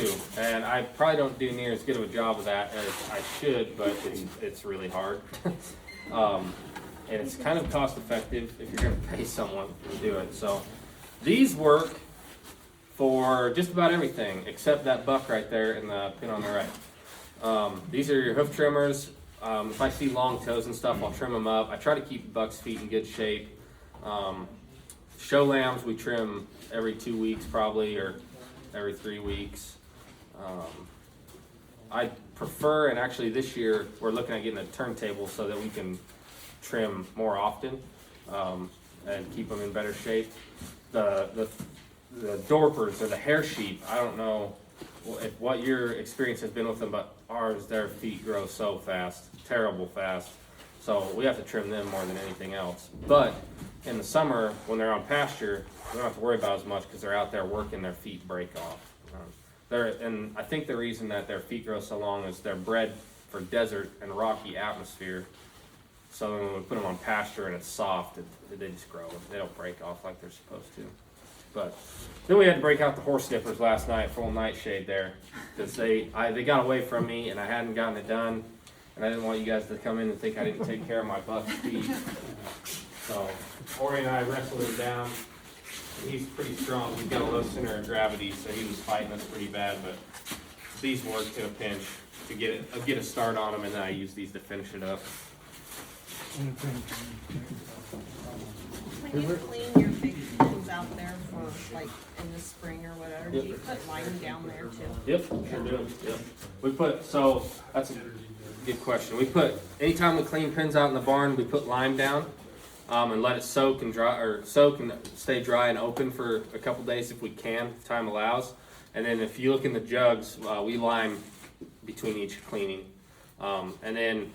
too, and I probably don't do near as good of a job of that as I should, but it's really hard. And it's kind of cost effective if you're gonna pay someone to do it. So these work for just about everything except that buck right there in the pin on the right. These are your hoof trimmers. If I see long toes and stuff, I'll trim them up. I try to keep the buck's feet in good shape. Show lambs we trim every 2 weeks probably, or every 3 weeks. I prefer, and actually this year we're looking at getting a turntable so that we can trim more often and keep them in better shape. The Dorpers or the hair sheep, I don't know what your experience has been with them, but ours, their feet grow so fast, terrible fast. So we have to trim them more than anything else. But in the summer, when they're on pasture, we don't have to worry about as much because they're out there working, their feet break off. And I think the reason that their feet grow so long is they're bred for desert and rocky atmosphere. So when we put them on pasture and it's soft, they just grow. They don't break off like they're supposed to. But then we had to break out the horse snippers last night, full nightshade there, because they got away from me and I hadn't gotten it done, and I didn't want you guys to come in and think I didn't take care of my buck's feet. So Ori and I wrestled him down. He's pretty strong. He's got a low center of gravity, so he was fighting us pretty bad. But these worked in a pinch to get a start on him, and then I use these to finish it up. When you clean your big things out there for like in the spring or whatever, do you put lime down there too? Yep, sure do. Yep. So that's a good question. Anytime we clean pens out in the barn, we put lime down and let it soak and dry, or soak and stay dry and open for a couple days if we can, if time allows. And then if you look in the jugs, we lime between each cleaning. And then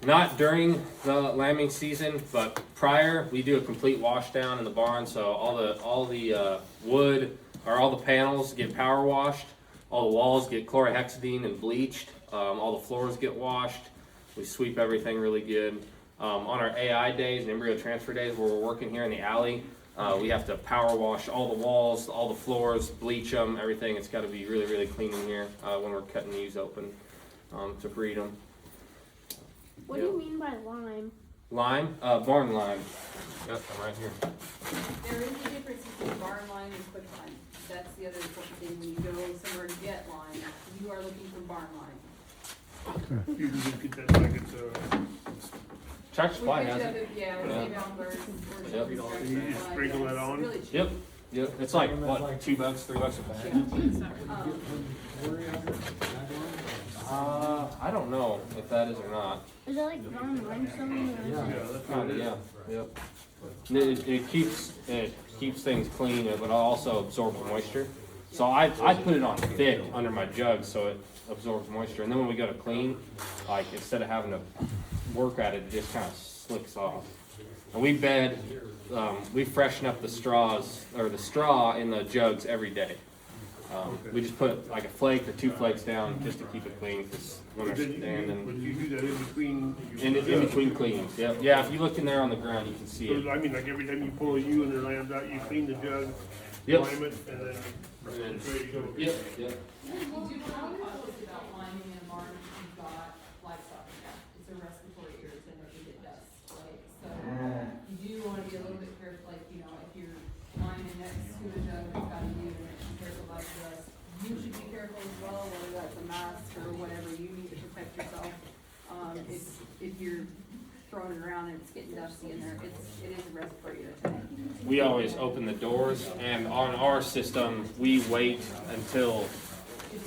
not during the lambing season, but prior, we do a complete wash down in the barn. So all the wood or all the panels get power washed. All the walls get chlorhexidine and bleached. All the floors get washed. We sweep everything really good. On our AI days and embryo transfer days where we're working here in the alley, we have to power wash all the walls, all the floors, bleach them, everything. It's got to be really, really clean in here when we're cutting these open to breed them. What do you mean by lime? Lime? Barn lime. Yep, I'm right here. There is a difference between barn lime and quick lime. That's the other important thing. When you go somewhere to get lime, you are looking for barn lime. You can just get that like it's Tractor Supply has it. Yeah, we save out birds. Yep. You just sprinkle that on? Really cheap. Yep. It's like, what, $2, $3 a bag? I don't know if that is or not. Is that like brown limestone? Yeah. Yep. It keeps things clean, but it also absorbs moisture. So I put it on thick under my jug so it absorbs moisture. And then when we go to clean, like instead of having to work at it, it just kind of slicks off. And we freshen up the straws or the straw in the jugs every day. We just put like a flake or 2 flakes down just to keep it clean because when they're standing. But you do that in between. In between cleanings, yep. Yeah, if you look in there on the ground, you can see it. So, I mean, like every time you pull a ewe and their lambs out, you clean the jug, Yep. lime it, and then it's ready to go. Yep. You do want to be cautious about liming in a barn if you've got livestock in there. It's a respiratory irritant if you get dust, right? So you do want to be a little bit careful, like, if you're liming next to a jug that's got a ewe and it's careful about the dust. You should be careful as well, whether that's a mask or whatever you need to protect yourself. If you're throwing it around and it's getting dusty in there, it is a respiratory irritant. We always open the doors, and on our system, we wait until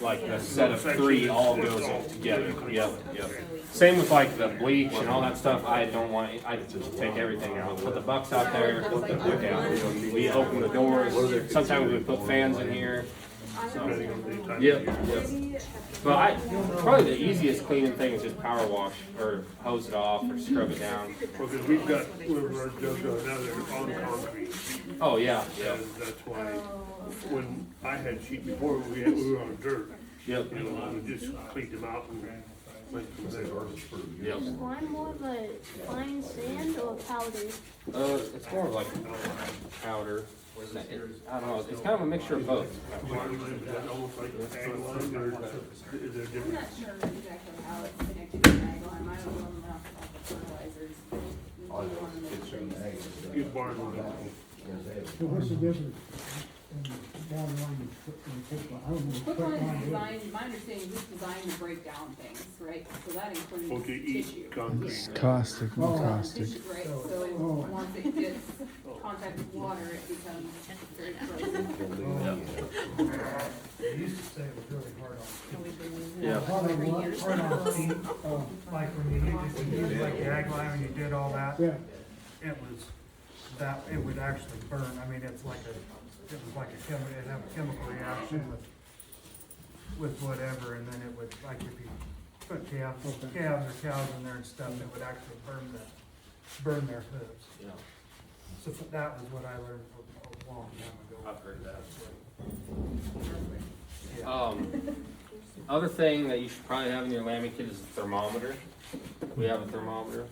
like a set of 3 all goes in together. Yep. Same with like the bleach and all that stuff. I just take everything out. Put the bucks out there. Look out. We open the doors. Sometimes we put fans in here. So, yep. But probably the easiest cleaning thing is just power wash or hose it off or scrub it down. Well, because we've got one of our jugs now that are on concrete. Oh yeah. And that's why when I had sheep before, we were on dirt. Yep. We just cleaned them out and went from there. Yep. Is lime more of a fine sand or powder? It's more of like powder. I don't know, it's kind of a mixture of both. Barn line, is that almost like a tag line, or is there I'm different? not sure exactly how it's connected to ag line, I don't know enough about the fertilizers. but we do wanna make sure you- Use barn line. So what's the difference in bottom line and quick line? I don't know Quick what line quick is line is. designed, my understanding is it's designed to break down things, right? So that includes Okay, tissue. eat concrete. Caustic, Oh. caustic. Tissue, right, so Oh. once it gets contact with water, it becomes very frozen. They used to say it was really hard on, And we've been using Yeah. that for every year. hard on feet, like when you used like the ag line, when you did all that, Yeah, it was, that, it would actually burn, I mean, it's like it was like a chemical, it'd have a chemical reaction with whatever, and then it would, like if you put calves or cows in there and stuff, it would actually burn their hooves. Yeah, So that was what I learned a long time ago. I've heard that. Yeah. Other thing that you should probably have in your lambing kit is a thermometer. We have a thermometer.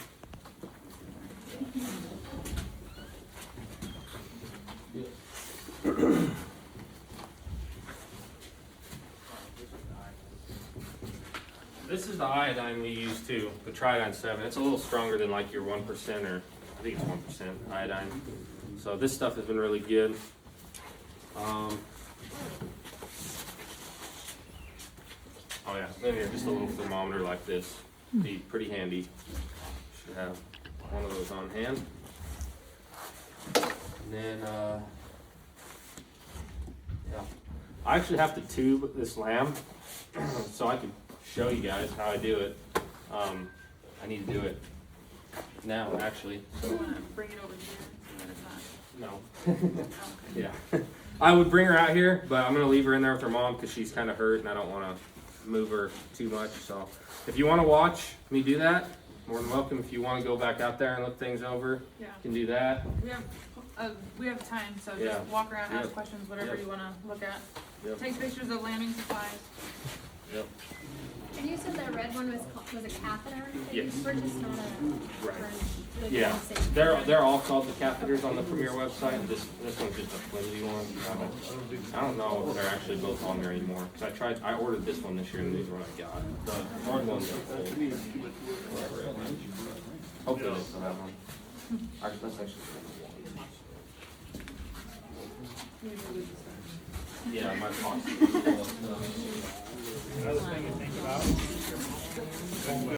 This is the iodine we use too, the Tridine 7. It's a little stronger than like your 1% or I think it's 1% iodine. So this stuff has been really good. Oh yeah, then here, just a little thermometer like this. Be pretty handy. Should have one of those on hand. And then, yeah. I actually have to tube this lamb, so I can show you guys how I do it. I need to do it now, actually. Do you wanna bring it over here? No. Yeah. I would bring her out here, but I'm gonna leave her in there with her mom because she's kind of hurt and I don't want to move her too much. So if you want to watch me do that, more than welcome. If you want to go back out there and look things over, Yeah, you can do that. we have time, so Yeah. just walk around, ask Yep. questions, whatever Yep. you wanna look at. Yep. Take pictures of landing supplies. Yep. And you said that red one was a catheter that you Yes. purchased, not a. Right. for the Yeah, safety. they're all called the catheters on the Premier website. This one's just a flimsy one. I don't know if they're actually both on there anymore. Cause I ordered this one this year and these are what I got. The one ones are full. Hopefully they still have one. That's actually. Yeah, my box. Another thing to think about,